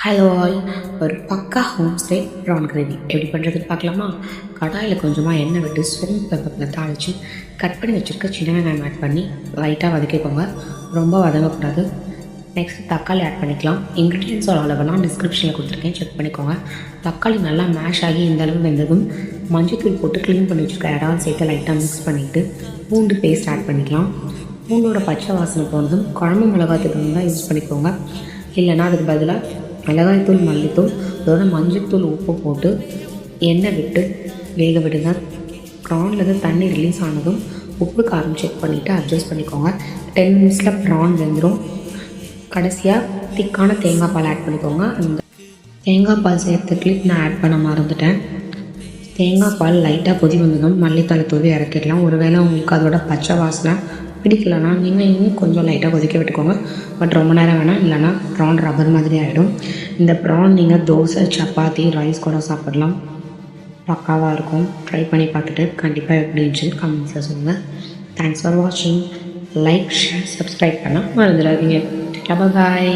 Hello all, ஒரு பக்கா home stay prawn gravy எப்படி பண்ணுறதுன்னு பார்க்கலாமா? கடாயில் கொஞ்சமாக எண்ணெய் விட்டு சோம்பு பெப்பரில் தாளித்து கட் பண்ணி வச்சுருக்க சின்ன வெங்காயம் ஆட் பண்ணி லைட்டாக வதக்கிக்கோங்க. ரொம்ப வதங்கக்கூடாது. நெக்ஸ்ட்டு தக்காளி ஆட் பண்ணிக்கலாம். இன்க்ரீடியன்ஸோட அளவெல்லாம் டிஸ்கிரிப்ஷனில் கொடுத்துருக்கேன், செக் பண்ணிக்கோங்க. தக்காளி நல்லா மேஷ் ஆகி இந்த அளவு வெந்ததும் மஞ்சள் போட்டு க்ளீன் பண்ணி வச்சுருக்க இறால் சேர்த்து லைட்டாக மிக்ஸ் பண்ணிவிட்டு பூண்டு பேஸ்ட் ஆட் பண்ணிக்கலாம். பூண்டோட பச்சை வாசனை போனதும் குழம்பு மிளகாத்தூள் தான் யூஸ் பண்ணிக்கோங்க. இல்லைன்னா அதுக்கு பதிலாக மிளகாய்த்தூள், மல்லித்தூள், அதோட மஞ்சள்தூள், உப்பு போட்டு எண்ணெய் விட்டு வேக விடுங்க. ப்ரான்லேருந்து தண்ணி ரிலீஸ் ஆனதும் உப்பு காரம் செக் பண்ணிவிட்டு அட்ஜஸ்ட் பண்ணிக்கோங்க. 10 மினிட்ஸில் ப்ரான் வெந்துடும். கடைசியாக திக்கான தேங்காய் பால் ஆட் பண்ணிக்கோங்க. அந்த தேங்காய் பால் சேர்த்து கிளிப் நான் ஆட் பண்ண மறந்துட்டேன். தேங்காய் பால் லைட்டாக கொதி வந்ததும் மல்லித்தலை தூவி இறக்கிடலாம். ஒருவேளை உங்களுக்கு அதோட பச்சை வாசனை பிடிக்கலன்னா நீங்கள் இன்னும் கொஞ்சம் லைட்டாக கொதிக்க விட்டுக்கோங்க. பட் ரொம்ப நேரம் வேணாம், இல்லைனா ப்ரான் ரப்பர் மாதிரி ஆகிடும். இந்த ப்ரான் நீங்கள் தோசை, சப்பாத்தி, ரைஸ் கூட சாப்பிடலாம். பக்காவாக இருக்கும். ட்ரை பண்ணி பார்த்துட்டு கண்டிப்பாக எப்படி இருந்துச்சு கமெண்ட்ஸில் சொல்லுங்கள். தேங்க்ஸ் ஃபார் வாட்சிங். லைக், ஷேர், சப்ஸ்கிரைப் பண்ண மறந்துடாதீங்க. பாய்.